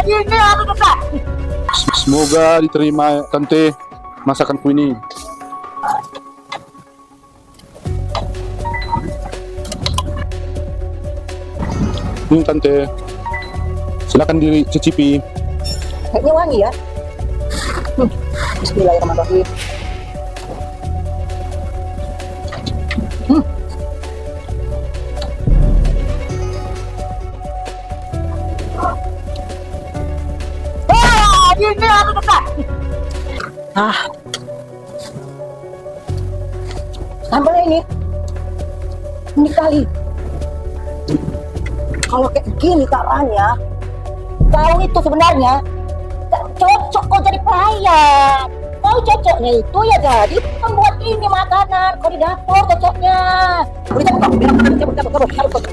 ini ano to ta? Semoga diterima tante masakanku ini. Tante, silakan dicicipi. Kayaknya wangi ya. Bismillahirrahmanirrahim. Ini ano to ta? Sambalnya ini kali. Kalau kayak gini caranya, kau itu sebenarnya gak cocok kau jadi pelayan. Kau cocoknya itu ya jadi pembuat ini makanan. Kau di dapur cocoknya. Udah cabut, biar aku cabut.